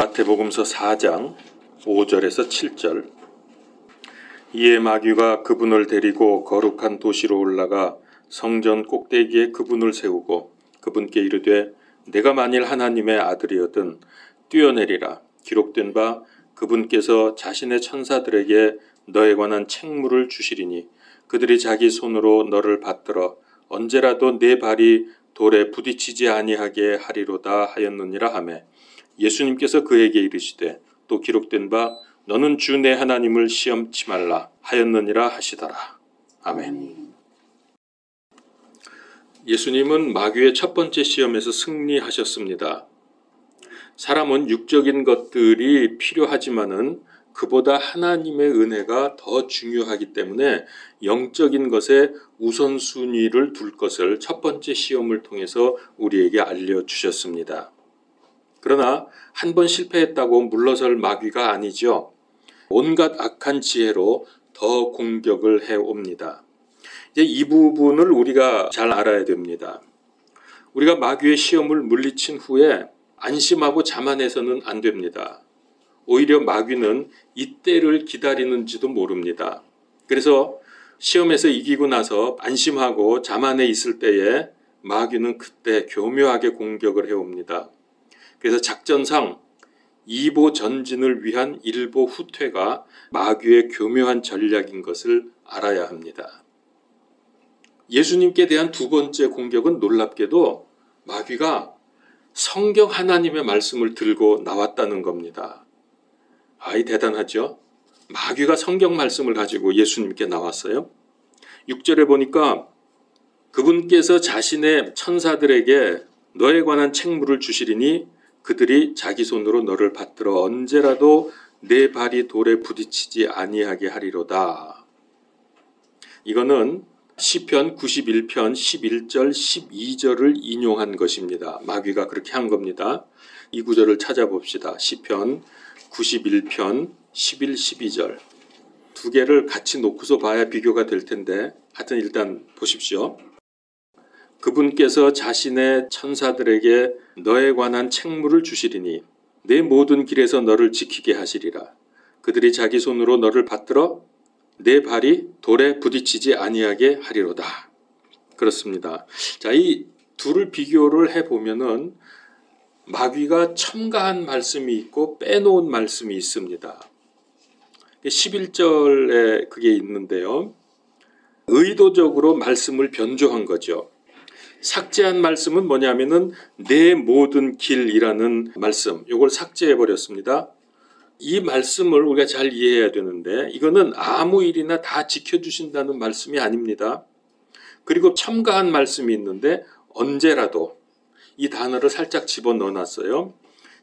마태복음서 4장 5절에서 7절. 이에 마귀가 그분을 데리고 거룩한 도시로 올라가 성전 꼭대기에 그분을 세우고 그분께 이르되 내가 만일 하나님의 아들이거든 뛰어내리라. 기록된 바 그분께서 자신의 천사들에게 너에 관한 책무를 주시리니 그들이 자기 손으로 너를 받들어 언제라도 네 발이 돌에 부딪히지 아니하게 하리로다 하였느니라 하매 예수님께서 그에게 이르시되 또 기록된 바 너는 주 내 하나님을 시험치 말라 하였느니라 하시더라. 아멘. 예수님은 마귀의 첫 번째 시험에서 승리하셨습니다. 사람은 육적인 것들이 필요하지만은 그보다 하나님의 은혜가 더 중요하기 때문에 영적인 것에 우선순위를 둘 것을 첫 번째 시험을 통해서 우리에게 알려주셨습니다. 그러나 한 번 실패했다고 물러설 마귀가 아니죠. 온갖 악한 지혜로 더 공격을 해옵니다. 이제 이 부분을 우리가 잘 알아야 됩니다. 우리가 마귀의 시험을 물리친 후에 안심하고 자만해서는 안 됩니다. 오히려 마귀는 이때를 기다리는지도 모릅니다. 그래서 시험에서 이기고 나서 안심하고 자만해 있을 때에 마귀는 그때 교묘하게 공격을 해옵니다. 그래서 작전상 2보 전진을 위한 1보 후퇴가 마귀의 교묘한 전략인 것을 알아야 합니다. 예수님께 대한 두 번째 공격은 놀랍게도 마귀가 성경 하나님의 말씀을 들고 나왔다는 겁니다. 아이 대단하죠? 마귀가 성경 말씀을 가지고 예수님께 나왔어요. 6절에 보니까 그분께서 자신의 천사들에게 너에 관한 책무를 주시리니 그들이 자기 손으로 너를 받들어 언제라도 내 발이 돌에 부딪히지 아니하게 하리로다. 이거는 시편 91편 11절 12절을 인용한 것입니다. 마귀가 그렇게 한 겁니다. 이 구절을 찾아봅시다. 시편 91편 11, 12절. 두 개를 같이 놓고서 봐야 비교가 될 텐데 하여튼 일단 보십시오. 그분께서 자신의 천사들에게 너에 관한 책무를 주시리니 내 모든 길에서 너를 지키게 하시리라. 그들이 자기 손으로 너를 받들어 내 발이 돌에 부딪히지 아니하게 하리로다. 그렇습니다. 자, 이 둘을 비교를 해보면은 마귀가 첨가한 말씀이 있고 빼놓은 말씀이 있습니다. 11절에 그게 있는데요. 의도적으로 말씀을 변조한 거죠. 삭제한 말씀은 뭐냐면은 내 모든 길이라는 말씀, 이걸 삭제해 버렸습니다. 이 말씀을 우리가 잘 이해해야 되는데 이거는 아무 일이나 다 지켜주신다는 말씀이 아닙니다. 그리고 첨가한 말씀이 있는데 언제라도 이 단어를 살짝 집어넣어놨어요.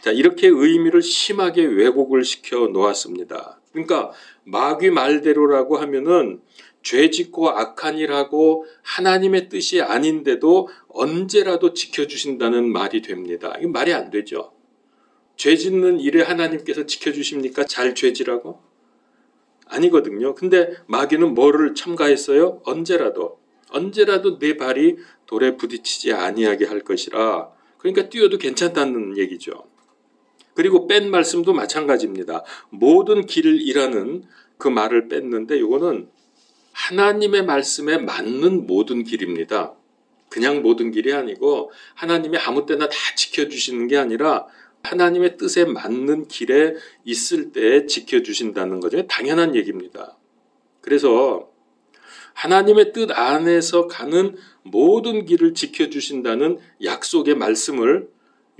자, 이렇게 의미를 심하게 왜곡을 시켜 놓았습니다. 그러니까 마귀 말대로라고 하면은 죄짓고 악한 일하고 하나님의 뜻이 아닌데도 언제라도 지켜주신다는 말이 됩니다. 이거 말이 안 되죠. 죄짓는 일에 하나님께서 지켜주십니까? 잘 죄지라고? 아니거든요. 근데 마귀는 뭐를 첨가했어요? 언제라도 내 발이 돌에 부딪히지 아니하게 할 것이라. 그러니까 뛰어도 괜찮다는 얘기죠. 그리고 뺀 말씀도 마찬가지입니다. 모든 길이라는 그 말을 뺐는데 이거는 하나님의 말씀에 맞는 모든 길입니다. 그냥 모든 길이 아니고 하나님이 아무 때나 다 지켜주시는 게 아니라 하나님의 뜻에 맞는 길에 있을 때 지켜주신다는 거죠. 당연한 얘기입니다. 그래서 하나님의 뜻 안에서 가는 모든 길을 지켜주신다는 약속의 말씀을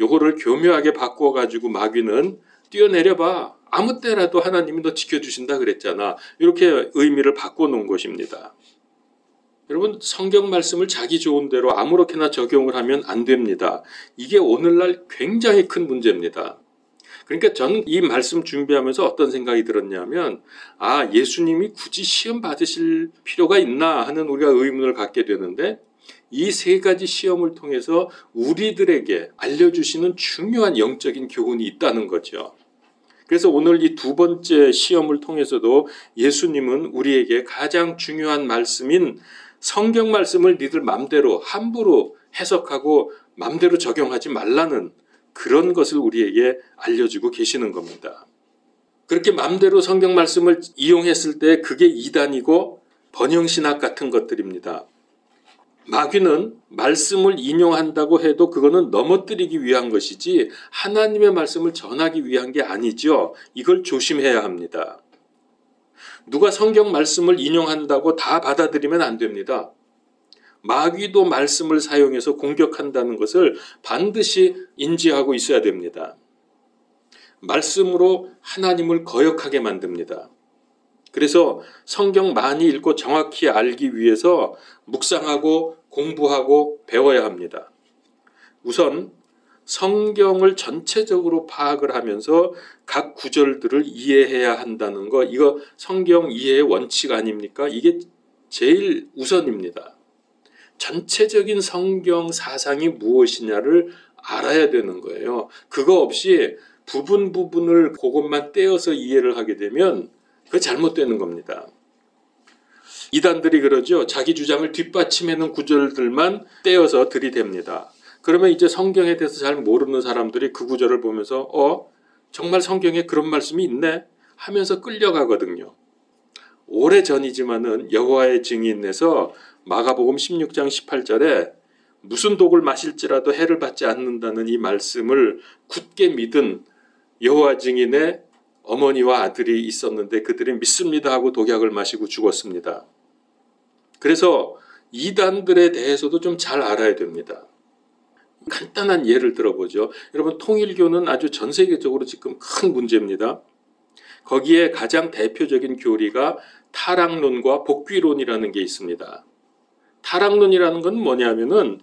요거를 교묘하게 바꿔가지고 마귀는 뛰어내려봐. 아무 때라도 하나님이 너 지켜주신다 그랬잖아. 이렇게 의미를 바꿔놓은 것입니다. 여러분, 성경 말씀을 자기 좋은 대로 아무렇게나 적용을 하면 안 됩니다. 이게 오늘날 굉장히 큰 문제입니다. 그러니까 저는 이 말씀 준비하면서 어떤 생각이 들었냐면 예수님이 굳이 시험 받으실 필요가 있나 하는 우리가 의문을 갖게 되는데 이 세 가지 시험을 통해서 우리들에게 알려주시는 중요한 영적인 교훈이 있다는 거죠. 그래서 오늘 이 두 번째 시험을 통해서도 예수님은 우리에게 가장 중요한 말씀인 성경 말씀을 니들 맘대로 함부로 해석하고 맘대로 적용하지 말라는 그런 것을 우리에게 알려주고 계시는 겁니다. 그렇게 마음대로 성경 말씀을 이용했을 때 그게 이단이고 번영신학 같은 것들입니다. 마귀는 말씀을 인용한다고 해도 그거는 넘어뜨리기 위한 것이지 하나님의 말씀을 전하기 위한 게 아니죠. 이걸 조심해야 합니다. 누가 성경 말씀을 인용한다고 다 받아들이면 안 됩니다. 마귀도 말씀을 사용해서 공격한다는 것을 반드시 인지하고 있어야 됩니다. 말씀으로 하나님을 거역하게 만듭니다. 그래서 성경 많이 읽고 정확히 알기 위해서 묵상하고 공부하고 배워야 합니다. 우선 성경을 전체적으로 파악을 하면서 각 구절들을 이해해야 한다는 거, 이거 성경 이해의 원칙 아닙니까? 이게 제일 우선입니다. 전체적인 성경 사상이 무엇이냐를 알아야 되는 거예요. 그거 없이 부분을 그것만 떼어서 이해를 하게 되면 그거 잘못되는 겁니다. 이단들이 그러죠. 자기 주장을 뒷받침하는 구절들만 떼어서 들이댑니다. 그러면 이제 성경에 대해서 잘 모르는 사람들이 그 구절을 보면서 정말 성경에 그런 말씀이 있네 하면서 끌려가거든요. 오래전이지만은 여호와의 증인에서 마가복음 16장 18절에 무슨 독을 마실지라도 해를 받지 않는다는 이 말씀을 굳게 믿은 여호와 증인의 어머니와 아들이 있었는데 그들이 믿습니다 하고 독약을 마시고 죽었습니다. 그래서 이단들에 대해서도 좀 잘 알아야 됩니다. 간단한 예를 들어보죠. 여러분, 통일교는 아주 전 세계적으로 지금 큰 문제입니다. 거기에 가장 대표적인 교리가 타락론과 복귀론이라는 게 있습니다. 타락론이라는 건 뭐냐면은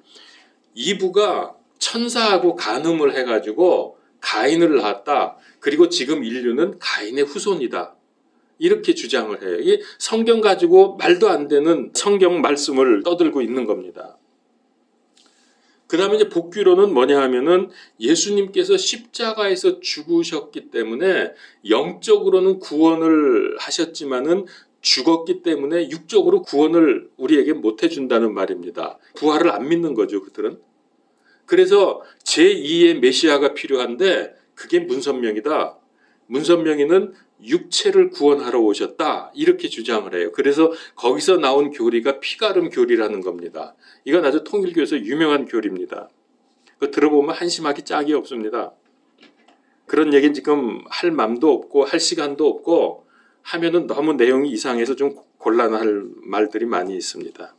이브가 천사하고 간음을 해가지고 가인을 낳았다. 그리고 지금 인류는 가인의 후손이다. 이렇게 주장을 해요. 이 성경 가지고 말도 안 되는 성경 말씀을 떠들고 있는 겁니다. 그 다음에 이제 복귀론은 뭐냐 하면은 예수님께서 십자가에서 죽으셨기 때문에 영적으로는 구원을 하셨지만은 죽었기 때문에 육적으로 구원을 우리에게 못 해준다는 말입니다. 부활을 안 믿는 거죠, 그들은. 그래서 제2의 메시아가 필요한데 그게 문선명이다. 문선명이는 육체를 구원하러 오셨다. 이렇게 주장을 해요. 그래서 거기서 나온 교리가 피가름 교리라는 겁니다. 이건 아주 통일교에서 유명한 교리입니다. 그거 들어보면 한심하기 짝이 없습니다. 그런 얘기는 지금 할 맘도 없고 할 시간도 없고 하면은 너무 내용이 이상해서 좀 곤란할 말들이 많이 있습니다.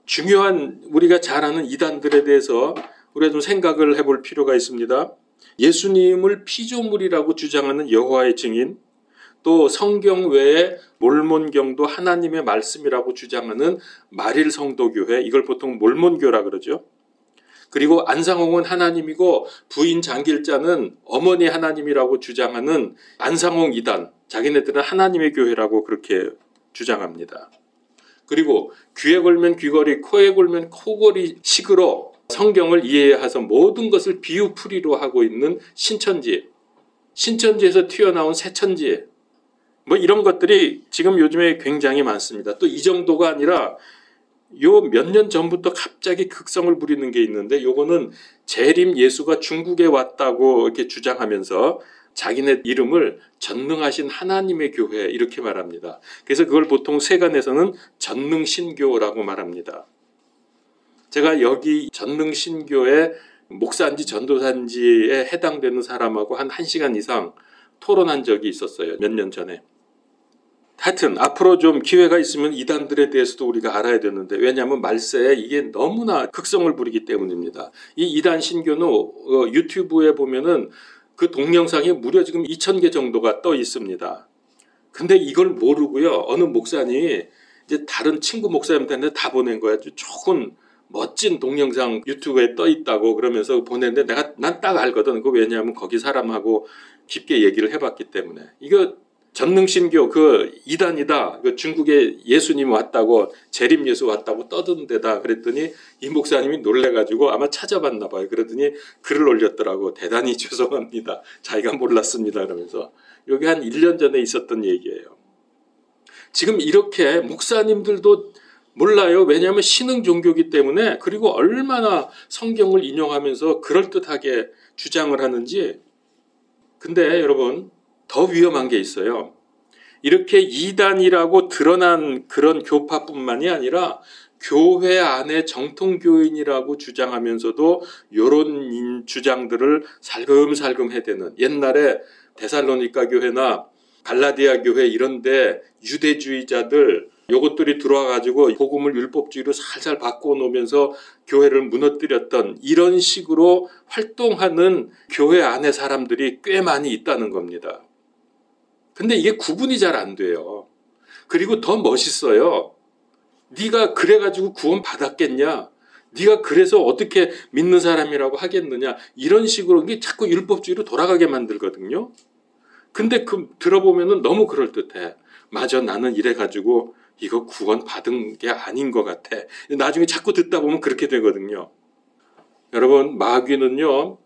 중요한 우리가 잘 아는 이단들에 대해서 우리가 좀 생각을 해볼 필요가 있습니다. 예수님을 피조물이라고 주장하는 여호와의 증인, 또 성경 외에 몰몬경도 하나님의 말씀이라고 주장하는 마릴 성도교회, 이걸 보통 몰몬교라 그러죠. 그리고 안상홍은 하나님이고 부인 장길자는 어머니 하나님이라고 주장하는 안상홍 이단, 자기네들은 하나님의 교회라고 그렇게 주장합니다. 그리고 귀에 걸면 귀걸이, 코에 걸면 코걸이 식으로 성경을 이해해서 모든 것을 비유풀이로 하고 있는 신천지, 신천지에서 튀어나온 새천지, 뭐 이런 것들이 지금 요즘에 굉장히 많습니다. 또 이 정도가 아니라 요 몇 년 전부터 갑자기 극성을 부리는 게 있는데 요거는 재림 예수가 중국에 왔다고 이렇게 주장하면서 자기네 이름을 전능하신 하나님의 교회 이렇게 말합니다. 그래서 그걸 보통 세간에서는 전능신교라고 말합니다. 제가 여기 전능신교의 목사인지 전도사인지에 해당되는 사람하고 한 1시간 이상 토론한 적이 있었어요. 몇 년 전에. 하여튼 앞으로 좀 기회가 있으면 이단들에 대해서도 우리가 알아야 되는데, 왜냐하면 말세에 이게 너무나 극성을 부리기 때문입니다. 이 이단 신교는 유튜브에 보면은 그 동영상이 무려 지금 2,000개 정도가 떠 있습니다. 근데 이걸 모르고요, 어느 목사님이 이제 다른 친구 목사님한테 다 보낸 거야. 좋은 멋진 동영상 유튜브에 떠 있다고 그러면서 보냈는데 난 딱 알거든. 그 왜냐하면 거기 사람하고 깊게 얘기를 해봤기 때문에. 이거 전능신교 그 이단이다. 그 중국에 예수님 왔다고, 재림 예수 왔다고 떠든 데다. 그랬더니 이 목사님이 놀래가지고 아마 찾아봤나 봐요. 그러더니 글을 올렸더라고. 대단히 죄송합니다. 자기가 몰랐습니다. 그러면서. 여기 한 1년 전에 있었던 얘기예요. 지금 이렇게 목사님들도 몰라요. 왜냐하면 신흥 종교이기 때문에. 그리고 얼마나 성경을 인용하면서 그럴듯하게 주장을 하는지. 근데 여러분, 더 위험한 게 있어요. 이렇게 이단이라고 드러난 그런 교파뿐만이 아니라 교회 안에 정통교인이라고 주장하면서도 이런 주장들을 살금살금 해대는, 옛날에 데살로니가 교회나 갈라디아 교회 이런데 유대주의자들 요것들이 들어와가지고 복음을 율법주의로 살살 바꿔놓으면서 교회를 무너뜨렸던 이런 식으로 활동하는 교회 안에 사람들이 꽤 많이 있다는 겁니다. 근데 이게 구분이 잘 안 돼요. 그리고 더 멋있어요. 네가 그래가지고 구원 받았겠냐? 네가 그래서 어떻게 믿는 사람이라고 하겠느냐? 이런 식으로 이게 자꾸 율법주의로 돌아가게 만들거든요. 근데 들어보면은 너무 그럴듯해. 맞아, 나는 이래가지고 이거 구원 받은 게 아닌 것 같아. 나중에 자꾸 듣다 보면 그렇게 되거든요. 여러분, 마귀는요,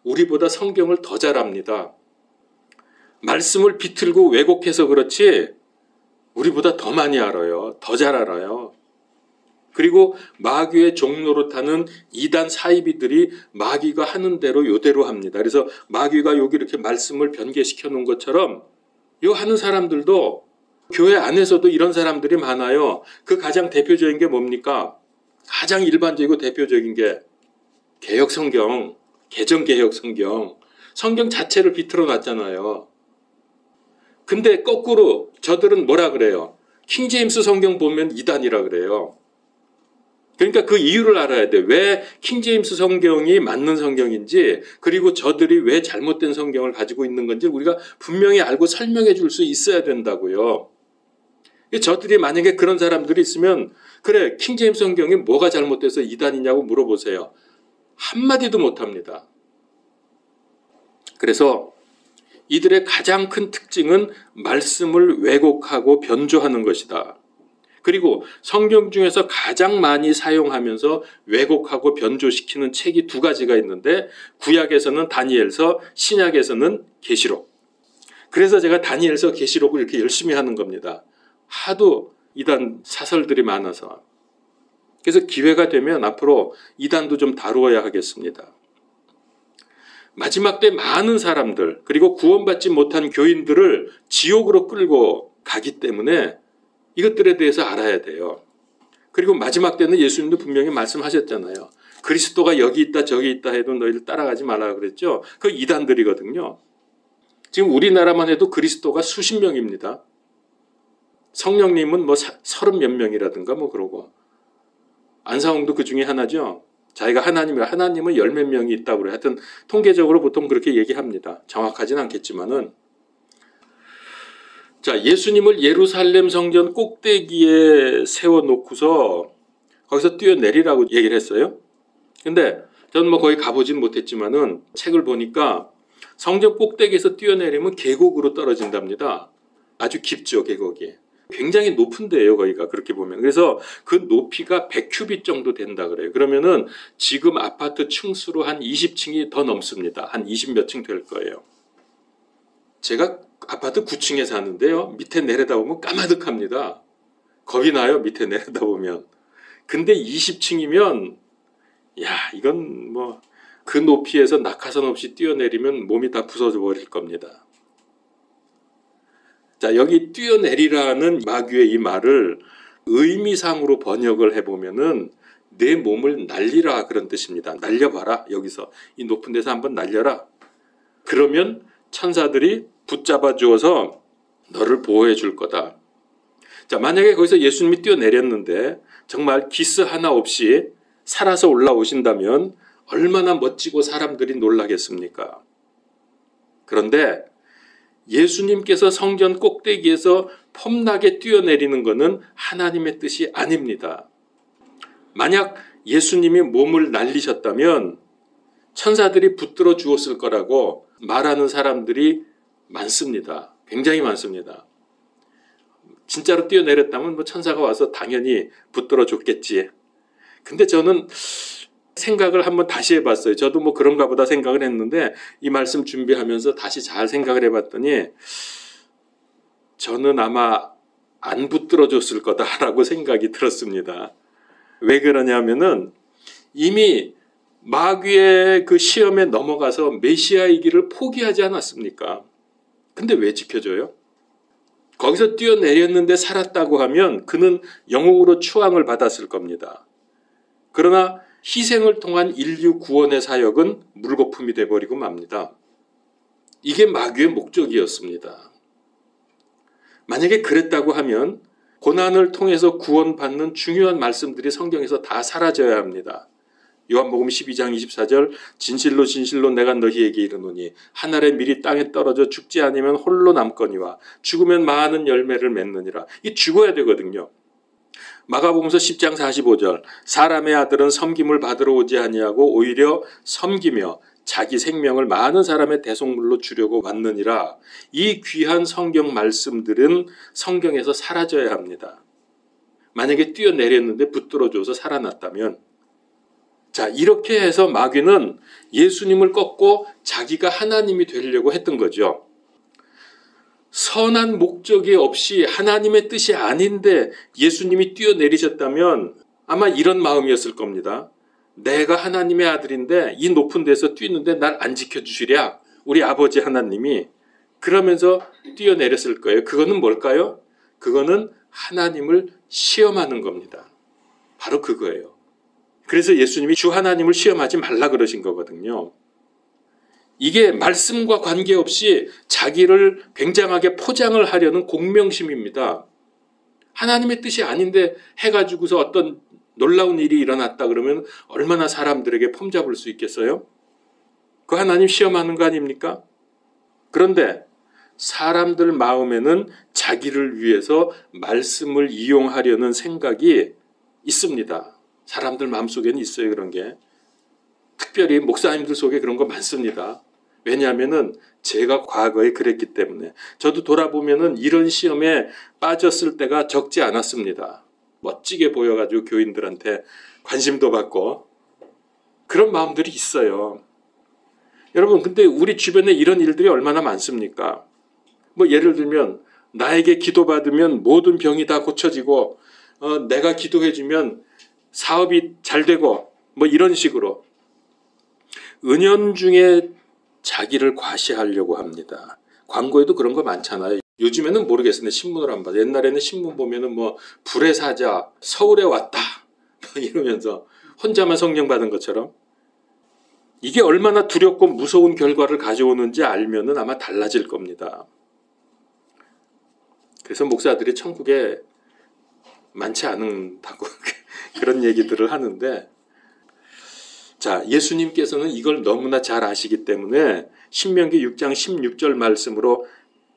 우리보다 성경을 더 잘 압니다. 말씀을 비틀고 왜곡해서 그렇지 우리보다 더 많이 알아요. 더 잘 알아요. 그리고 마귀의 종로로 타는 이단 사이비들이 마귀가 하는 대로 요대로 합니다. 그래서 마귀가 여기 이렇게 말씀을 변개시켜 놓은 것처럼 요 하는 사람들도 교회 안에서도 이런 사람들이 많아요. 그 가장 대표적인 게 뭡니까? 가장 일반적이고 대표적인 게 개혁성경, 개정개혁성경, 성경 자체를 비틀어 놨잖아요. 근데 거꾸로 저들은 뭐라 그래요? 킹제임스 성경 보면 이단이라 그래요. 그러니까 그 이유를 알아야 돼. 왜 킹제임스 성경이 맞는 성경인지, 그리고 저들이 왜 잘못된 성경을 가지고 있는 건지 우리가 분명히 알고 설명해 줄 수 있어야 된다고요. 저들이 만약에 그런 사람들이 있으면 그래, 킹제임스 성경이 뭐가 잘못돼서 이단이냐고 물어보세요. 한마디도 못합니다. 그래서 이들의 가장 큰 특징은 말씀을 왜곡하고 변조하는 것이다. 그리고 성경 중에서 가장 많이 사용하면서 왜곡하고 변조시키는 책이 두 가지가 있는데, 구약에서는 다니엘서, 신약에서는 계시록. 그래서 제가 다니엘서, 계시록을 이렇게 열심히 하는 겁니다. 하도 이단 사설들이 많아서. 그래서 기회가 되면 앞으로 이단도 좀 다루어야 하겠습니다. 마지막 때 많은 사람들, 그리고 구원받지 못한 교인들을 지옥으로 끌고 가기 때문에 이것들에 대해서 알아야 돼요. 그리고 마지막 때는 예수님도 분명히 말씀하셨잖아요. 그리스도가 여기 있다 저기 있다 해도 너희를 따라가지 말라 그랬죠. 그 이단들이거든요. 지금 우리나라만 해도 그리스도가 수십 명입니다. 성령님은 뭐 30몇 명이라든가 뭐 그러고, 안상홍도 그 중에 하나죠. 자기가 하나님은 10몇 명이 있다고 그래요. 하여튼 통계적으로 보통 그렇게 얘기합니다. 정확하진 않겠지만은. 자, 예수님을 예루살렘 성전 꼭대기에 세워놓고서 거기서 뛰어내리라고 얘기를 했어요. 근데 저는 뭐 거기 가보진 못했지만은 책을 보니까 성전 꼭대기에서 뛰어내리면 계곡으로 떨어진답니다. 아주 깊죠, 계곡이. 굉장히 높은 데예요, 거기가 그렇게 보면. 그래서 그 높이가 100큐빗 정도 된다 그래요. 그러면은 지금 아파트 층수로 한 20층이 더 넘습니다. 한 20몇 층 될 거예요. 제가 아파트 9층에 사는데요. 밑에 내려다보면 까마득합니다. 겁이 나요, 밑에 내려다보면. 근데 20층이면 야, 이건 뭐 그 높이에서 낙하산 없이 뛰어내리면 몸이 다 부서져 버릴 겁니다. 자, 여기 뛰어내리라는 마귀의 이 말을 의미상으로 번역을 해보면은 내 몸을 날리라 그런 뜻입니다. 날려봐라. 여기서 이 높은 데서 한번 날려라. 그러면 천사들이 붙잡아 주어서 너를 보호해 줄 거다. 자, 만약에 거기서 예수님이 뛰어내렸는데 정말 기스 하나 없이 살아서 올라오신다면 얼마나 멋지고 사람들이 놀라겠습니까? 그런데 예수님께서 성전 꼭대기에서 폼나게 뛰어내리는 것은 하나님의 뜻이 아닙니다. 만약 예수님이 몸을 날리셨다면 천사들이 붙들어 주었을 거라고 말하는 사람들이 많습니다. 굉장히 많습니다. 진짜로 뛰어내렸다면 뭐 천사가 와서 당연히 붙들어 줬겠지. 근데 저는 생각을 한번 다시 해봤어요. 저도 뭐 그런가 보다 생각을 했는데 이 말씀 준비하면서 다시 잘 생각을 해봤더니 저는 아마 안 붙들어줬을 거다라고 생각이 들었습니다. 왜 그러냐면은 이미 마귀의 그 시험에 넘어가서 메시아이기를 포기하지 않았습니까? 근데 왜 지켜줘요? 거기서 뛰어내렸는데 살았다고 하면 그는 영웅으로 추앙을 받았을 겁니다. 그러나 희생을 통한 인류 구원의 사역은 물거품이 돼버리고 맙니다. 이게 마귀의 목적이었습니다. 만약에 그랬다고 하면 고난을 통해서 구원받는 중요한 말씀들이 성경에서 다 사라져야 합니다. 요한복음 12장 24절 진실로 진실로 내가 너희에게 이르노니 한 알의 밀이 땅에 떨어져 죽지 않으면 홀로 남거니와 죽으면 많은 열매를 맺느니라. 이 죽어야 되거든요. 마가복음서 10장 45절 사람의 아들은 섬김을 받으러 오지 아니하고 오히려 섬기며 자기 생명을 많은 사람의 대속물로 주려고 왔느니라. 이 귀한 성경 말씀들은 성경에서 사라져야 합니다. 만약에 뛰어내렸는데 붙들어줘서 살아났다면 자, 이렇게 해서 마귀는 예수님을 꺾고 자기가 하나님이 되려고 했던 거죠. 선한 목적이 없이 하나님의 뜻이 아닌데 예수님이 뛰어내리셨다면 아마 이런 마음이었을 겁니다. 내가 하나님의 아들인데 이 높은 데서 뛰는데 날 안 지켜주시랴. 우리 아버지 하나님이. 그러면서 뛰어내렸을 거예요. 그거는 뭘까요? 그거는 하나님을 시험하는 겁니다. 바로 그거예요. 그래서 예수님이 주 하나님을 시험하지 말라 그러신 거거든요. 이게 말씀과 관계없이 자기를 굉장하게 포장을 하려는 공명심입니다. 하나님의 뜻이 아닌데 해가지고서 어떤 놀라운 일이 일어났다 그러면 얼마나 사람들에게 폼잡을 수 있겠어요? 그 하나님 시험하는 거 아닙니까? 그런데 사람들 마음에는 자기를 위해서 말씀을 이용하려는 생각이 있습니다. 사람들 마음속에는 있어요, 그런 게. 특별히 목사님들 속에 그런 거 많습니다. 왜냐하면은 제가 과거에 그랬기 때문에. 저도 돌아보면은 이런 시험에 빠졌을 때가 적지 않았습니다. 멋지게 보여가지고 교인들한테 관심도 받고 그런 마음들이 있어요. 여러분, 근데 우리 주변에 이런 일들이 얼마나 많습니까? 뭐 예를 들면 나에게 기도받으면 모든 병이 다 고쳐지고 내가 기도해주면 사업이 잘 되고 뭐 이런 식으로 은연중에 자기를 과시하려고 합니다. 광고에도 그런 거 많잖아요. 요즘에는 모르겠어요. 신문을 안 봐요. 옛날에는 신문 보면은 뭐 불의 사자 서울에 왔다 이러면서 혼자만 성령 받은 것처럼 이게 얼마나 두렵고 무서운 결과를 가져오는지 알면은 아마 달라질 겁니다. 그래서 목사들이 천국에 많지 않다고 그런 얘기들을 하는데 자, 예수님께서는 이걸 너무나 잘 아시기 때문에 신명기 6장 16절 말씀으로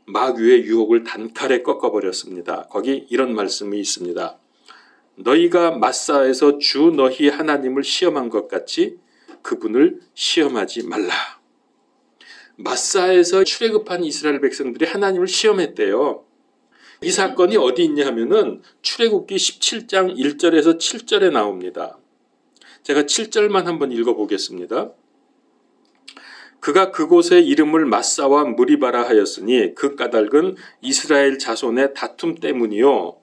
마귀의 유혹을 단칼에 꺾어버렸습니다. 거기 이런 말씀이 있습니다. 너희가 마사에서 주 너희 하나님을 시험한 것 같이 그분을 시험하지 말라. 마사에서 출애굽한 이스라엘 백성들이 하나님을 시험했대요. 이 사건이 어디 있냐 하면은 출애굽기 17장 1절에서 7절에 나옵니다. 제가 7절만 한번 읽어보겠습니다. 그가 그곳에 이름을 마사와 무리바라 하였으니 그 까닭은 이스라엘 자손의 다툼 때문이요.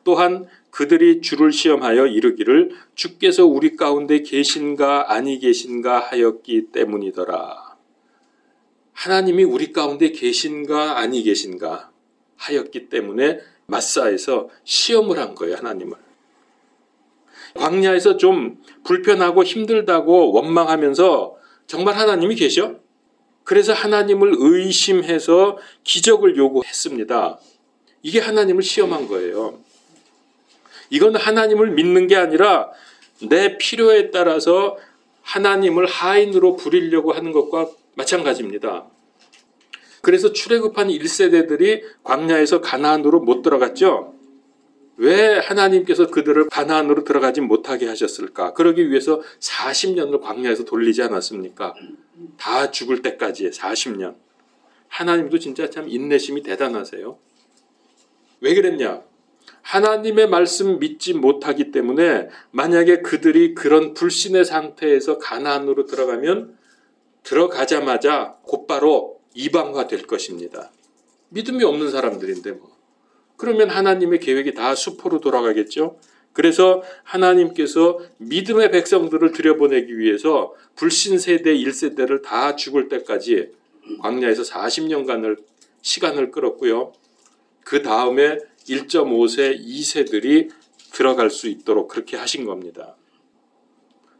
또한 그들이 주를 시험하여 이르기를 주께서 우리 가운데 계신가 아니 계신가 하였기 때문이더라. 하나님이 우리 가운데 계신가 아니 계신가 하였기 때문에 마사에서 시험을 한 거예요, 하나님을. 광야에서 좀 불편하고 힘들다고 원망하면서 정말 하나님이 계셔? 그래서 하나님을 의심해서 기적을 요구했습니다. 이게 하나님을 시험한 거예요. 이건 하나님을 믿는 게 아니라 내 필요에 따라서 하나님을 하인으로 부리려고 하는 것과 마찬가지입니다. 그래서 출애굽한 1세대들이 광야에서 가나안으로 못 들어갔죠. 왜 하나님께서 그들을 가나안으로 들어가지 못하게 하셨을까? 그러기 위해서 40년을 광야에서 돌리지 않았습니까? 다 죽을 때까지 40년. 하나님도 진짜 참 인내심이 대단하세요. 왜 그랬냐? 하나님의 말씀 믿지 못하기 때문에 만약에 그들이 그런 불신의 상태에서 가나안으로 들어가면 들어가자마자 곧바로 이방화 될 것입니다. 믿음이 없는 사람들인데 뭐. 그러면 하나님의 계획이 다 수포로 돌아가겠죠. 그래서 하나님께서 믿음의 백성들을 들여보내기 위해서 불신 세대 1세대를 다 죽을 때까지 광야에서 40년간을 시간을 끌었고요. 그 다음에 1.5세 2세들이 들어갈 수 있도록 그렇게 하신 겁니다.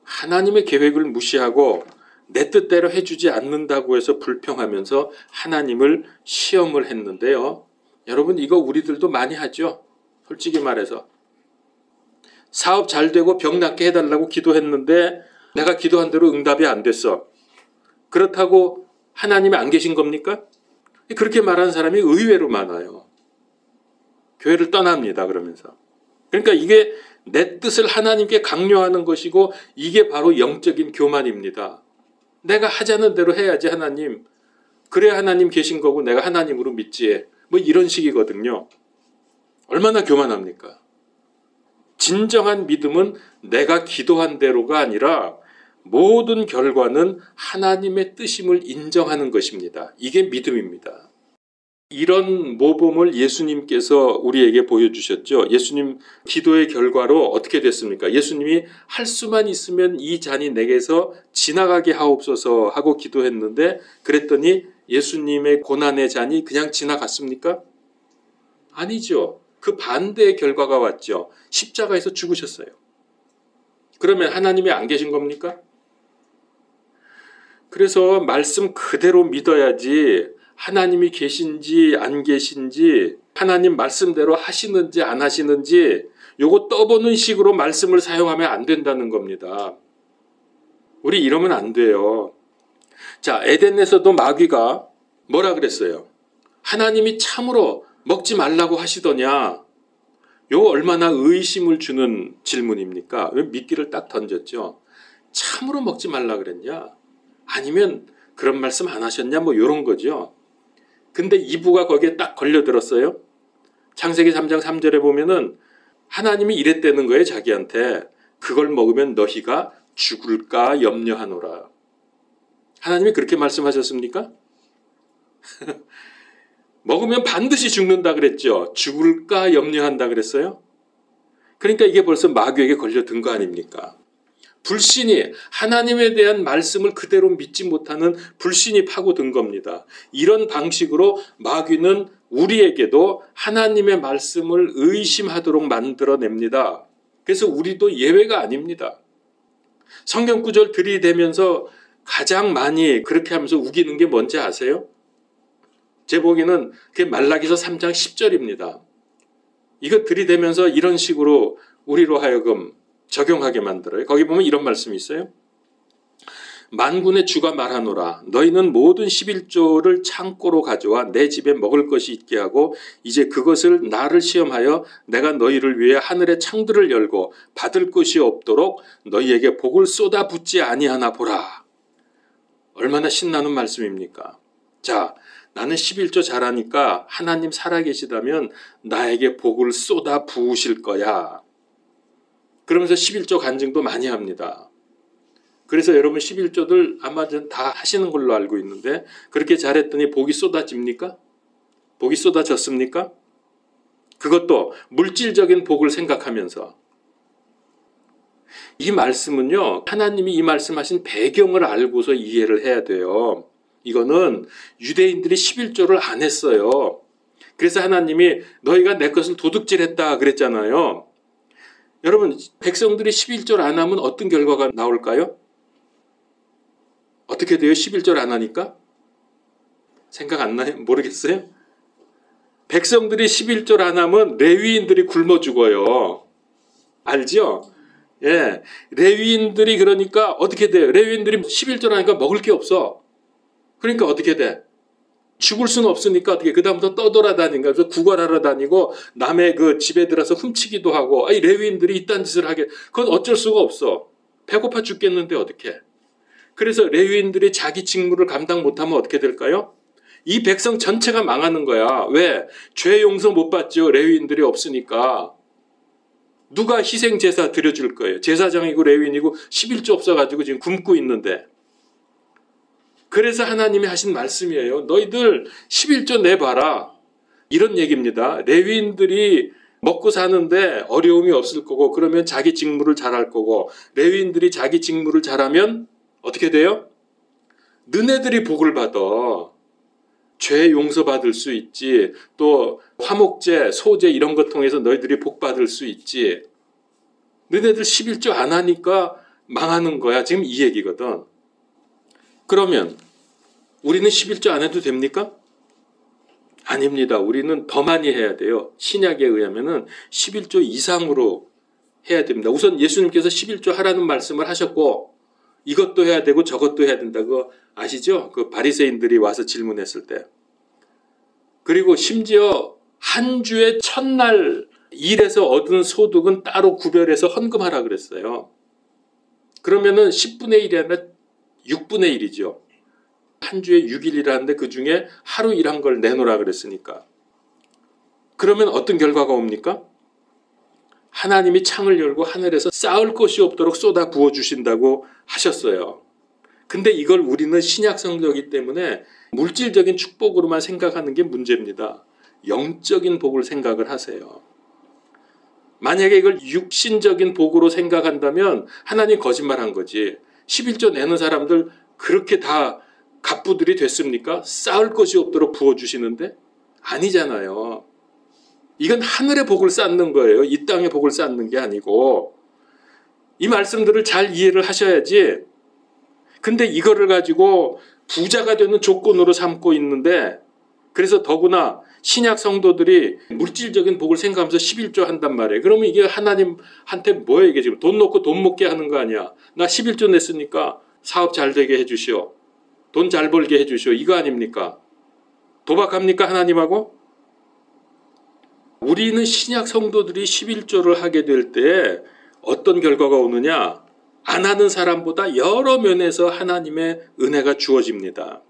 하나님의 계획을 무시하고 내 뜻대로 해주지 않는다고 해서 불평하면서 하나님을 시험을 했는데요. 여러분, 이거 우리들도 많이 하죠. 솔직히 말해서. 사업 잘 되고 병 낫게 해달라고 기도했는데 내가 기도한 대로 응답이 안 됐어. 그렇다고 하나님이 안 계신 겁니까? 그렇게 말하는 사람이 의외로 많아요. 교회를 떠납니다. 그러면서. 그러니까 이게 내 뜻을 하나님께 강요하는 것이고 이게 바로 영적인 교만입니다. 내가 하자는 대로 해야지 하나님. 그래야 하나님 계신 거고 내가 하나님으로 믿지. 뭐 이런 식이거든요. 얼마나 교만합니까? 진정한 믿음은 내가 기도한 대로가 아니라 모든 결과는 하나님의 뜻임을 인정하는 것입니다. 이게 믿음입니다. 이런 모범을 예수님께서 우리에게 보여주셨죠. 예수님 기도의 결과로 어떻게 됐습니까? 예수님이 할 수만 있으면 이 잔이 내게서 지나가게 하옵소서 하고 기도했는데 그랬더니 예수님의 고난의 잔이 그냥 지나갔습니까? 아니죠. 그 반대의 결과가 왔죠. 십자가에서 죽으셨어요. 그러면 하나님이 안 계신 겁니까? 그래서 말씀 그대로 믿어야지 하나님이 계신지 안 계신지 하나님 말씀대로 하시는지 안 하시는지 요거 떠보는 식으로 말씀을 사용하면 안 된다는 겁니다. 우리 이러면 안 돼요. 자, 에덴에서도 마귀가 뭐라 그랬어요? 하나님이 참으로 먹지 말라고 하시더냐? 요거 얼마나 의심을 주는 질문입니까? 왜 미끼를 딱 던졌죠? 참으로 먹지 말라 그랬냐? 아니면 그런 말씀 안 하셨냐? 뭐 이런 거죠. 근데 이브가 거기에 딱 걸려들었어요. 창세기 3장 3절에 보면은 하나님이 이랬다는 거예요. 자기한테. 그걸 먹으면 너희가 죽을까 염려하노라. 하나님이 그렇게 말씀하셨습니까? 먹으면 반드시 죽는다 그랬죠. 죽을까 염려한다 그랬어요. 그러니까 이게 벌써 마귀에게 걸려든 거 아닙니까? 불신이 하나님에 대한 말씀을 그대로 믿지 못하는 불신이 파고든 겁니다. 이런 방식으로 마귀는 우리에게도 하나님의 말씀을 의심하도록 만들어냅니다. 그래서 우리도 예외가 아닙니다. 성경 구절 들이대면서 가장 많이 그렇게 하면서 우기는 게 뭔지 아세요? 제 보기에는 그게 말라기서 3장 10절입니다. 이거 들이대면서 이런 식으로 우리로 하여금 적용하게 만들어요. 거기 보면 이런 말씀이 있어요. 만군의 주가 말하노라. 너희는 모든 11조를 창고로 가져와 내 집에 먹을 것이 있게 하고 이제 그것을 나를 시험하여 내가 너희를 위해 하늘의 창들을 열고 받을 것이 없도록 너희에게 복을 쏟아붓지 아니하나 보라. 얼마나 신나는 말씀입니까? 자, 나는 11조 잘하니까 하나님 살아계시다면 나에게 복을 쏟아 부으실 거야. 그러면서 11조 간증도 많이 합니다. 그래서 여러분 11조들 아마 다 하시는 걸로 알고 있는데 그렇게 잘했더니 복이 쏟아집니까? 복이 쏟아졌습니까? 그것도 물질적인 복을 생각하면서. 이 말씀은요, 하나님이 이 말씀하신 배경을 알고서 이해를 해야 돼요. 이거는 유대인들이 11조를 안 했어요. 그래서 하나님이 너희가 내 것을 도둑질했다 그랬잖아요. 여러분, 백성들이 11조를 안 하면 어떤 결과가 나올까요? 어떻게 돼요? 11조를 안 하니까? 생각 안 나요? 모르겠어요? 백성들이 11조를 안 하면 레위인들이 굶어 죽어요. 알죠? 예. 레위인들이 그러니까 어떻게 돼요? 레위인들이 11조를 하니까 먹을 게 없어. 그러니까 어떻게 돼? 죽을 수는 없으니까 어떻게 그다음부터 떠돌아다니까 그래서 구걸하러 다니고 남의 그 집에 들어서 훔치기도 하고 아이 레위인들이 이딴 짓을 하게 그건 어쩔 수가 없어. 배고파 죽겠는데 어떻게? 그래서 레위인들이 자기 직무를 감당 못하면 어떻게 될까요? 이 백성 전체가 망하는 거야. 왜? 죄 용서 못 받죠. 레위인들이 없으니까. 누가 희생 제사 드려줄 거예요? 제사장이고 레위인이고 11조 없어가지고 지금 굶고 있는데. 그래서 하나님이 하신 말씀이에요. 너희들 11조 내봐라. 이런 얘기입니다. 레위인들이 먹고 사는데 어려움이 없을 거고 그러면 자기 직무를 잘할 거고 레위인들이 자기 직무를 잘하면 어떻게 돼요? 너네들이 복을 받아. 죄 용서받을 수 있지. 또 화목제, 소제 이런 것 통해서 너희들이 복 받을 수 있지. 너네들 11조 안 하니까 망하는 거야. 지금 이 얘기거든. 그러면 우리는 11조 안 해도 됩니까? 아닙니다. 우리는 더 많이 해야 돼요. 신약에 의하면은 11조 이상으로 해야 됩니다. 우선 예수님께서 11조 하라는 말씀을 하셨고 이것도 해야 되고 저것도 해야 된다고 아시죠? 그 바리새인들이 와서 질문했을 때. 그리고 심지어 한 주의 첫날 일에서 얻은 소득은 따로 구별해서 헌금하라 그랬어요. 그러면은 10분의 1이 아니라 6분의 1이죠. 한 주에 6일이라는데 그 중에 하루 일한 걸 내놓으라 그랬으니까. 그러면 어떤 결과가 옵니까? 하나님이 창을 열고 하늘에서 쌓을 것이 없도록 쏟아 부어주신다고 하셨어요. 근데 이걸 우리는 신약 성경이기 때문에 물질적인 축복으로만 생각하는 게 문제입니다. 영적인 복을 생각을 하세요. 만약에 이걸 육신적인 복으로 생각한다면 하나님 거짓말한 거지. 11조 내는 사람들 그렇게 다 갑부들이 됐습니까? 쌓을 것이 없도록 부어주시는데? 아니잖아요. 이건 하늘의 복을 쌓는 거예요. 이 땅의 복을 쌓는 게 아니고. 이 말씀들을 잘 이해를 하셔야지. 근데 이거를 가지고 부자가 되는 조건으로 삼고 있는데 그래서 더구나 신약 성도들이 물질적인 복을 생각하면서 11조 한단 말이에요. 그러면 이게 하나님한테 뭐예요? 이게 지금 돈 넣고 돈 먹게 하는 거 아니야. 나 11조 냈으니까 사업 잘 되게 해주시오. 돈 잘 벌게 해주시오. 이거 아닙니까? 도박합니까? 하나님하고? 우리는 신약 성도들이 11조를 하게 될 때 어떤 결과가 오느냐? 안 하는 사람보다 여러 면에서 하나님의 은혜가 주어집니다.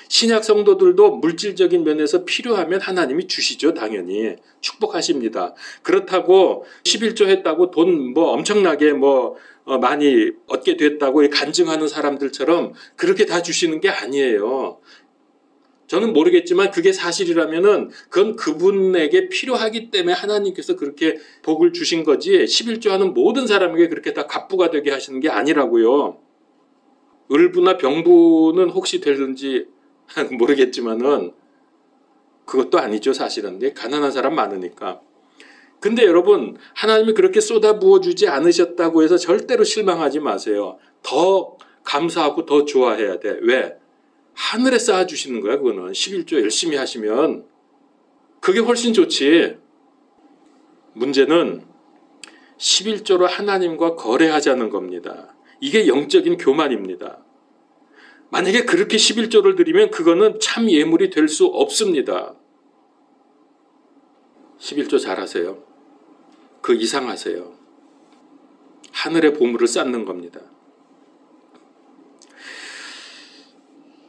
신약 성도들도 물질적인 면에서 필요하면 하나님이 주시죠. 당연히 축복하십니다. 그렇다고 11조 했다고 돈 엄청나게 많이 얻게 됐다고 간증하는 사람들처럼 그렇게 다 주시는 게 아니에요. 저는 모르겠지만 그게 사실이라면은 그건 그분에게 필요하기 때문에 하나님께서 그렇게 복을 주신 거지 11조 하는 모든 사람에게 그렇게 다 갑부가 되게 하시는 게 아니라고요. 을부나 병부는 혹시 되는지 모르겠지만은 그것도 아니죠. 사실은 가난한 사람 많으니까. 근데 여러분 하나님이 그렇게 쏟아 부어주지 않으셨다고 해서 절대로 실망하지 마세요. 더 감사하고 더 좋아해야 돼. 왜? 하늘에 쌓아주시는 거야. 그거는 11조 열심히 하시면 그게 훨씬 좋지. 문제는 11조로 하나님과 거래하자는 겁니다. 이게 영적인 교만입니다. 만약에 그렇게 11조를 드리면 그거는 참 예물이 될 수 없습니다. 11조 잘하세요. 그 이상 하세요. 하늘의 보물을 쌓는 겁니다.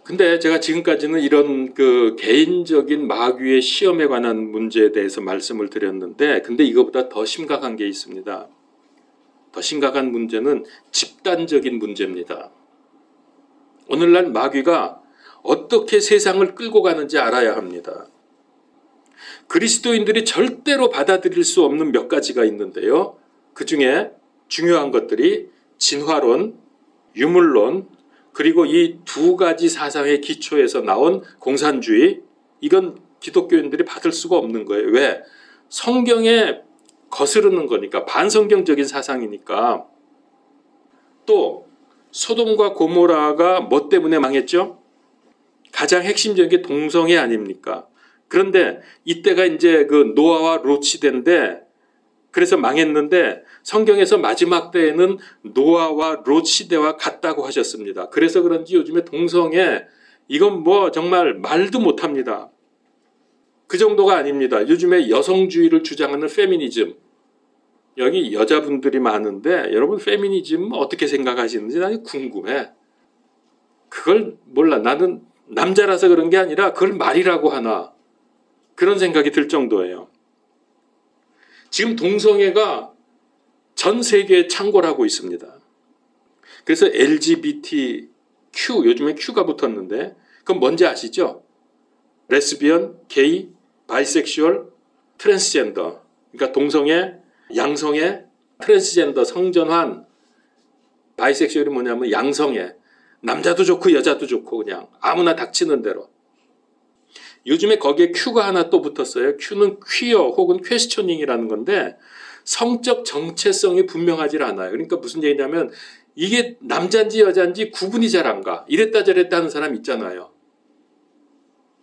근데 제가 지금까지는 이런 개인적인 마귀의 시험에 관한 문제에 대해서 말씀을 드렸는데 근데 이거보다 더 심각한 게 있습니다. 더 심각한 문제는 집단적인 문제입니다. 오늘날 마귀가 어떻게 세상을 끌고 가는지 알아야 합니다. 그리스도인들이 절대로 받아들일 수 없는 몇 가지가 있는데요. 그 중에 중요한 것들이 진화론, 유물론, 그리고 이 두 가지 사상의 기초에서 나온 공산주의, 이건 기독교인들이 받을 수가 없는 거예요. 왜? 성경에 거스르는 거니까, 반성경적인 사상이니까. 또 소돔과 고모라가 뭐 때문에 망했죠? 가장 핵심적인 게 동성애 아닙니까? 그런데 이때가 이제 그 노아와 롯 시대인데 그래서 망했는데 성경에서 마지막 때에는 노아와 롯 시대와 같다고 하셨습니다. 그래서 그런지 요즘에 동성애 이건 정말 말도 못합니다. 그 정도가 아닙니다. 요즘에 여성주의를 주장하는 페미니즘, 여기 여자분들이 많은데 여러분 페미니즘 어떻게 생각하시는지 나는 궁금해. 그걸 몰라. 나는 남자라서 그런 게 아니라 그걸 말이라고 하나 그런 생각이 들 정도예요. 지금 동성애가 전 세계에 창궐하고 있습니다. 그래서 LGBTQ, 요즘에 Q가 붙었는데 그건 뭔지 아시죠? 레스비언, 게이, 바이섹슈얼, 트랜스젠더, 그러니까 동성애, 양성애, 트랜스젠더, 성전환. 바이섹슈얼이 뭐냐면 양성애, 남자도 좋고 여자도 좋고 그냥 아무나 닥치는 대로. 요즘에 거기에 Q가 하나 또 붙었어요. Q는 퀴어 혹은 퀘스처닝이라는 건데 성적 정체성이 분명하지 않아요. 그러니까 무슨 얘기냐면 이게 남자인지 여자인지 구분이 잘 안 가. 이랬다 저랬다 하는 사람 있잖아요.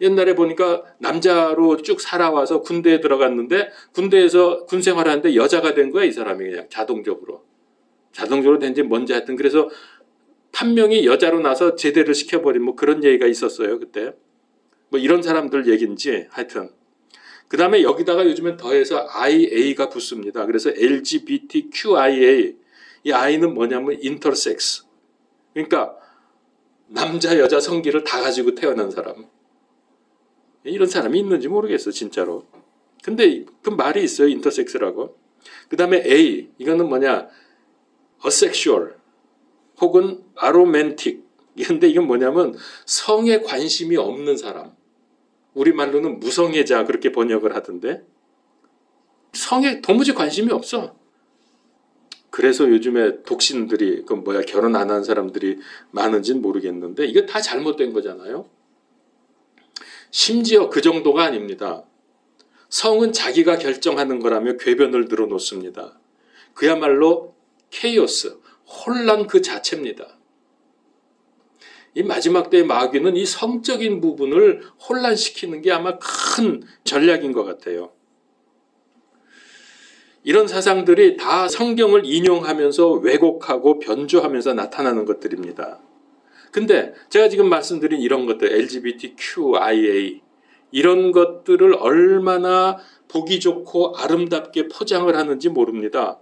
옛날에 보니까 남자로 쭉 살아와서 군대에 들어갔는데 군대에서 군 생활하는데 여자가 된 거야, 이 사람이 그냥 자동적으로. 자동적으로 된지 뭔지 하여튼 그래서 판명이 여자로 나서 제대를 시켜버린 뭐 그런 얘기가 있었어요, 그때. 뭐 이런 사람들 얘기인지 하여튼. 그 다음에 여기다가 요즘엔 더해서 IA가 붙습니다. 그래서 LGBTQIA. 이 I는 뭐냐면 인터섹스. 그러니까 남자, 여자 성기를 다 가지고 태어난 사람. 이런 사람이 있는지 모르겠어, 진짜로. 근데 그 말이 있어요, 인터섹스라고. 그 다음에 A, 이거는 뭐냐, asexual 혹은 aromantic. 근데 이건 뭐냐면 성에 관심이 없는 사람. 우리말로는 무성애자 그렇게 번역을 하던데 성에 도무지 관심이 없어. 그래서 요즘에 독신들이 결혼 안 한 사람들이 많은지는 모르겠는데 이게 다 잘못된 거잖아요. 심지어 그 정도가 아닙니다. 성은 자기가 결정하는 거라며 궤변을 늘어놓습니다. 그야말로 케이오스, 혼란 그 자체입니다. 이 마지막 때의 마귀는 이 성적인 부분을 혼란시키는 게 아마 큰 전략인 것 같아요. 이런 사상들이 다 성경을 인용하면서 왜곡하고 변조하면서 나타나는 것들입니다. 근데 제가 지금 말씀드린 이런 것들, LGBTQIA 이런 것들을 얼마나 보기 좋고 아름답게 포장을 하는지 모릅니다.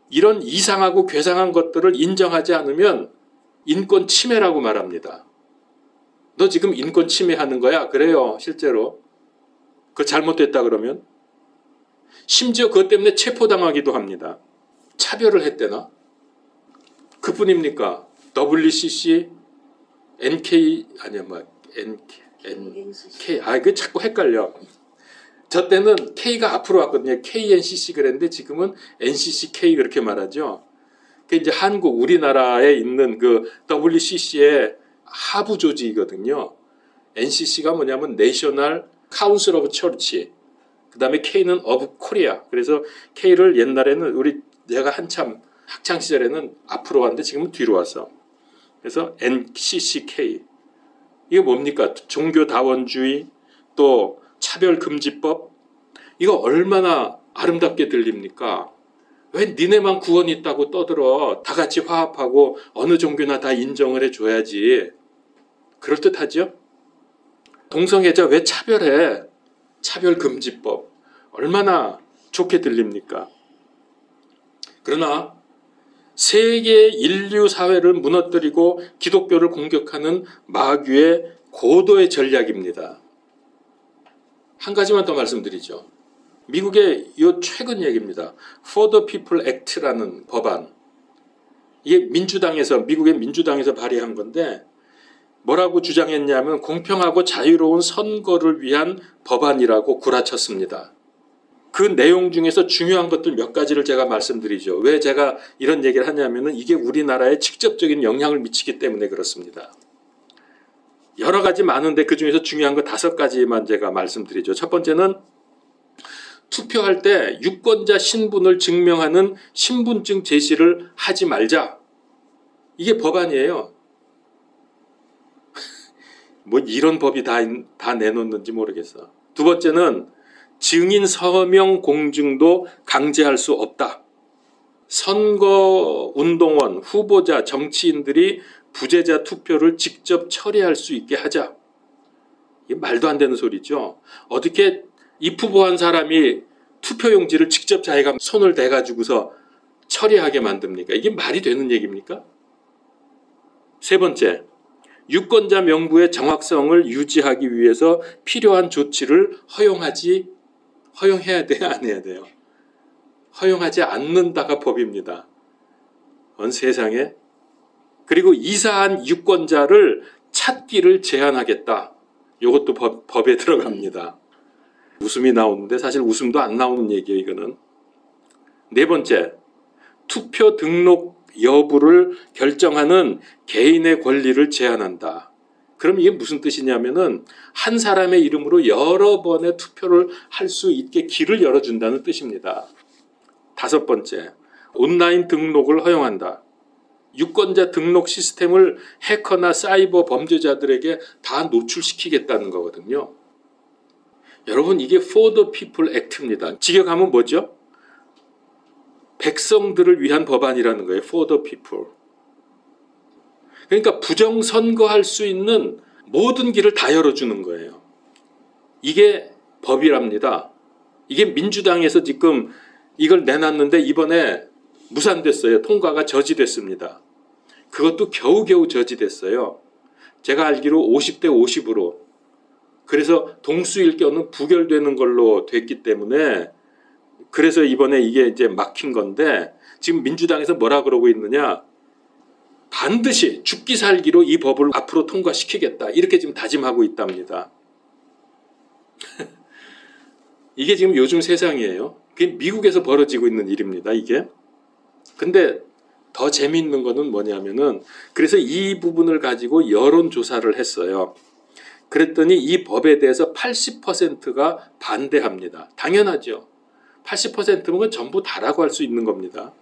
이런 이상하고 괴상한 것들을 인정하지 않으면 인권 침해라고 말합니다. 너 지금 인권 침해하는 거야? 그래요, 실제로. 그거 잘못됐다 그러면? 심지어 그것 때문에 체포당하기도 합니다. 차별을 했대나? 그뿐입니까? WCC, NK, 아니야, NK, 그 자꾸 헷갈려. 저 때는 K가 앞으로 왔거든요. KNCC 그랬는데 지금은 NCCK 그렇게 말하죠. 그 이제 한국, 우리나라에 있는 그 WCC의 하부 조직이거든요. NCC가 뭐냐면 National Council of Church. 그 다음에 K는 of Korea. 그래서 K를 옛날에는 내가 한참 학창 시절에는 앞으로 왔는데 지금은 뒤로 왔어. 그래서 NCCK. 이게 뭡니까? 종교다원주의, 또 차별금지법. 이거 얼마나 아름답게 들립니까? 왜 니네만 구원이 있다고 떠들어. 다 같이 화합하고 어느 종교나 다 인정을 해줘야지. 그럴듯하죠? 동성애자 왜 차별해? 차별금지법. 얼마나 좋게 들립니까? 그러나 세계 인류 사회를 무너뜨리고 기독교를 공격하는 마귀의 고도의 전략입니다. 한 가지만 더 말씀드리죠. 미국의 요 최근 얘기입니다. For the People Act라는 법안. 이게 미국의 민주당에서 발의한 건데 뭐라고 주장했냐면 공평하고 자유로운 선거를 위한 법안이라고 구라쳤습니다. 그 내용 중에서 중요한 것들 몇 가지를 제가 말씀드리죠. 왜 제가 이런 얘기를 하냐면은 이게 우리나라에 직접적인 영향을 미치기 때문에 그렇습니다. 여러 가지 많은데 그 중에서 중요한 거 5가지만 제가 말씀드리죠. 첫 번째는 투표할 때 유권자 신분을 증명하는 신분증 제시를 하지 말자. 이게 법안이에요. 뭐 이런 법이 다 내놓는지 모르겠어. 두 번째는 증인 서명 공증도 강제할 수 없다. 선거운동원, 후보자, 정치인들이 부재자 투표를 직접 처리할 수 있게 하자. 이게 말도 안 되는 소리죠. 어떻게 입후보한 사람이 투표용지를 직접 자기가 손을 대가지고서 처리하게 만듭니까? 이게 말이 되는 얘기입니까? 세 번째, 유권자 명부의 정확성을 유지하기 위해서 필요한 조치를 허용해야 돼요? 안 해야 돼요? 허용하지 않는다가 법입니다. 언 세상에. 그리고 이사한 유권자를 찾기를 제한하겠다. 이것도 법에 들어갑니다. 웃음이 나오는데 사실 웃음도 안 나오는 얘기예요, 이거는. 네 번째, 투표 등록 여부를 결정하는 개인의 권리를 제한한다. 그럼 이게 무슨 뜻이냐면은 한 사람의 이름으로 여러 번의 투표를 할 수 있게 길을 열어준다는 뜻입니다. 다섯 번째, 온라인 등록을 허용한다. 유권자 등록 시스템을 해커나 사이버 범죄자들에게 다 노출시키겠다는 거거든요. 여러분, 이게 For the People Act입니다. 직역하면 뭐죠? 백성들을 위한 법안이라는 거예요. For the people. 그러니까 부정선거할 수 있는 모든 길을 다 열어주는 거예요. 이게 법이랍니다. 이게 민주당에서 지금 이걸 내놨는데 이번에 무산됐어요. 통과가 저지됐습니다. 그것도 겨우겨우 저지됐어요. 제가 알기로 50대 50으로. 그래서 동수일견은 부결되는 걸로 됐기 때문에 그래서 이번에 이게 이제 막힌 건데 지금 민주당에서 뭐라 그러고 있느냐. 반드시 죽기 살기로 이 법을 앞으로 통과시키겠다. 이렇게 지금 다짐하고 있답니다. 이게 지금 요즘 세상이에요. 그게 미국에서 벌어지고 있는 일입니다. 이게. 근데 더 재미있는 거는 뭐냐면은 그래서 이 부분을 가지고 여론조사를 했어요. 그랬더니 이 법에 대해서 80%가 반대합니다. 당연하죠. 80%면 전부 다라고 할 수 있는 겁니다.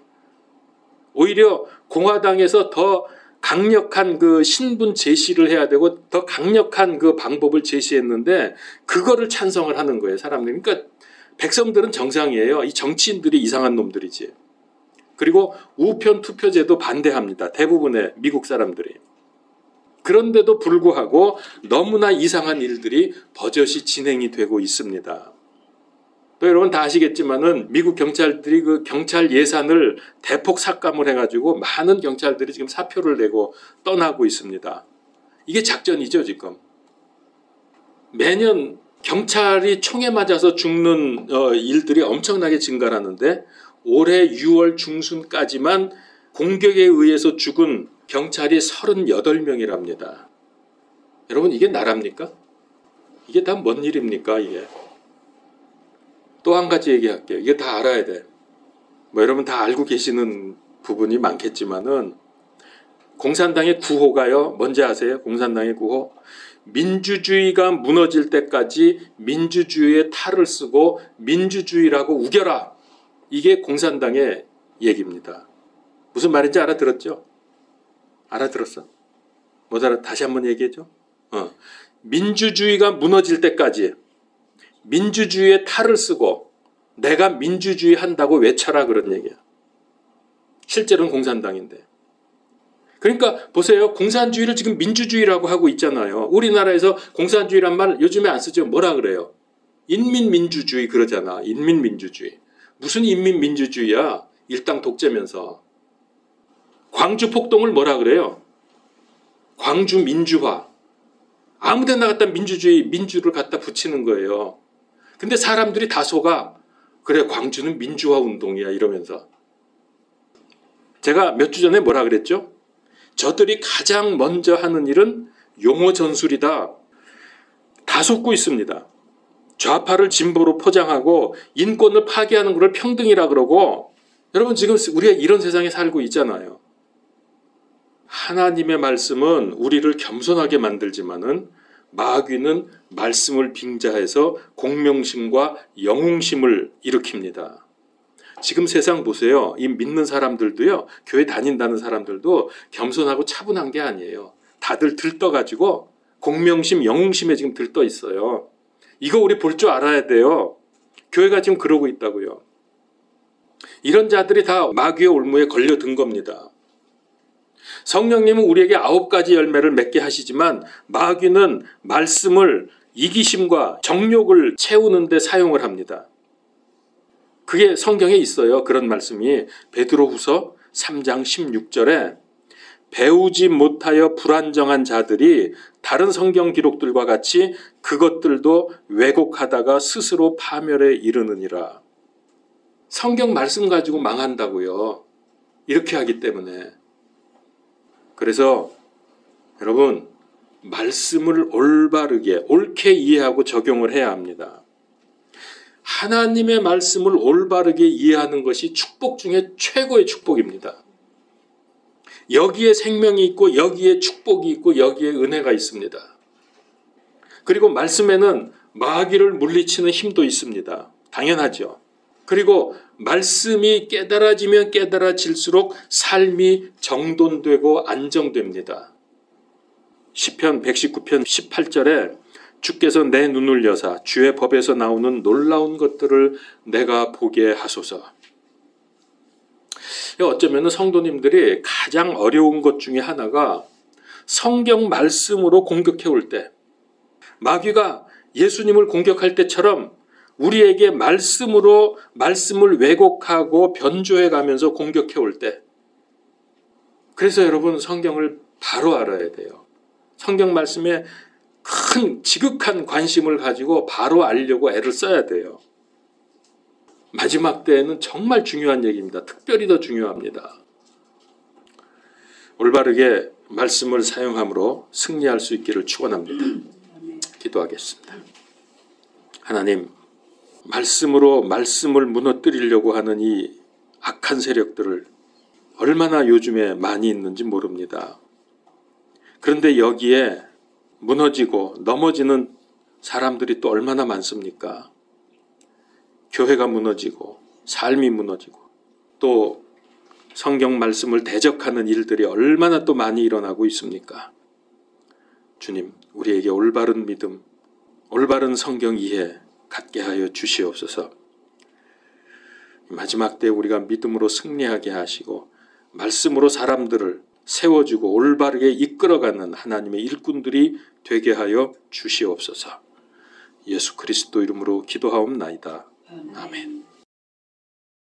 오히려 공화당에서 더 강력한 그 신분 제시를 해야 되고 더 강력한 그 방법을 제시했는데 그거를 찬성을 하는 거예요, 사람들이. 그러니까 백성들은 정상이에요. 이 정치인들이 이상한 놈들이지. 그리고 우편 투표제도 반대합니다. 대부분의 미국 사람들이. 그런데도 불구하고 너무나 이상한 일들이 버젓이 진행이 되고 있습니다. 또 여러분 다 아시겠지만은 미국 경찰들이 그 경찰 예산을 대폭 삭감을 해가지고 많은 경찰들이 지금 사표를 내고 떠나고 있습니다. 이게 작전이죠, 지금. 매년 경찰이 총에 맞아서 죽는 일들이 엄청나게 증가하는데 올해 6월 중순까지만 공격에 의해서 죽은 경찰이 38명이랍니다. 여러분 이게 나라입니까? 이게 다 뭔 일입니까, 이게? 또 한 가지 얘기할게요. 이게 다 알아야 돼. 뭐 여러분 다 알고 계시는 부분이 많겠지만은 공산당의 구호가요. 뭔지 아세요? 공산당의 구호. 민주주의가 무너질 때까지 민주주의의 탈을 쓰고 민주주의라고 우겨라. 이게 공산당의 얘기입니다. 무슨 말인지 알아들었죠? 알아들었어? 못 알아? 다시 한번 얘기해줘. 민주주의가 무너질 때까지 민주주의의 탈을 쓰고 내가 민주주의 한다고 외쳐라 그런 얘기야. 실제로는 공산당인데. 그러니까 보세요. 공산주의를 지금 민주주의라고 하고 있잖아요. 우리나라에서 공산주의란 말 요즘에 안 쓰죠. 뭐라 그래요? 인민민주주의 그러잖아. 인민민주주의. 무슨 인민민주주의야? 일당 독재면서. 광주 폭동을 뭐라 그래요? 광주 민주화. 아무 데나 갖다 민주주의, 민주를 갖다 붙이는 거예요. 근데 사람들이 다 속아. 그래, 광주는 민주화 운동이야 이러면서. 제가 몇 주 전에 뭐라 그랬죠? 저들이 가장 먼저 하는 일은 용어 전술이다. 다 속고 있습니다. 좌파를 진보로 포장하고 인권을 파괴하는 걸 평등이라 그러고 여러분 지금 우리가 이런 세상에 살고 있잖아요. 하나님의 말씀은 우리를 겸손하게 만들지만은 마귀는 말씀을 빙자해서 공명심과 영웅심을 일으킵니다. 지금 세상 보세요. 이 믿는 사람들도요. 교회 다닌다는 사람들도 겸손하고 차분한 게 아니에요. 다들 들떠가지고 공명심, 영웅심에 지금 들떠 있어요. 이거 우리 볼 줄 알아야 돼요. 교회가 지금 그러고 있다고요. 이런 자들이 다 마귀의 올무에 걸려든 겁니다. 성령님은 우리에게 9가지 열매를 맺게 하시지만 마귀는 말씀을 이기심과 정욕을 채우는 데 사용을 합니다. 그게 성경에 있어요. 그런 말씀이 베드로후서 3장 16절에 배우지 못하여 불안정한 자들이 다른 성경 기록들과 같이 그것들도 왜곡하다가 스스로 파멸에 이르느니라. 성경 말씀 가지고 망한다고요. 이렇게 하기 때문에. 그래서 여러분 말씀을 올바르게 옳게 이해하고 적용을 해야 합니다. 하나님의 말씀을 올바르게 이해하는 것이 축복 중에 최고의 축복입니다. 여기에 생명이 있고 여기에 축복이 있고 여기에 은혜가 있습니다. 그리고 말씀에는 마귀를 물리치는 힘도 있습니다. 당연하죠. 그리고 말씀이 깨달아지면 깨달아질수록 삶이 정돈되고 안정됩니다. 시편 119편 18절에 주께서 내 눈을 여사 주의 법에서 나오는 놀라운 것들을 내가 보게 하소서. 어쩌면 성도님들이 가장 어려운 것 중에 하나가 성경 말씀으로 공격해 올 때, 마귀가 예수님을 공격할 때처럼 우리에게 말씀으로 말씀을 왜곡하고 변조해 가면서 공격해 올 때, 그래서 여러분 성경을 바로 알아야 돼요. 성경 말씀에 큰 지극한 관심을 가지고 바로 알려고 애를 써야 돼요. 마지막 때에는 정말 중요한 얘기입니다. 특별히 더 중요합니다. 올바르게 말씀을 사용함으로 승리할 수 있기를 축원합니다. 기도하겠습니다. 하나님, 말씀으로 말씀을 무너뜨리려고 하는 이 악한 세력들을 얼마나 요즘에 많이 있는지 모릅니다. 그런데 여기에 무너지고 넘어지는 사람들이 또 얼마나 많습니까? 교회가 무너지고 삶이 무너지고 또 성경 말씀을 대적하는 일들이 얼마나 또 많이 일어나고 있습니까? 주님, 우리에게 올바른 믿음, 올바른 성경 이해 갖게 하여 주시옵소서. 마지막 때 우리가 믿음으로 승리하게 하시고 말씀으로 사람들을 세워주고 올바르게 이끌어가는 하나님의 일꾼들이 되게 하여 주시옵소서. 예수 그리스도 이름으로 기도하옵나이다. 아멘.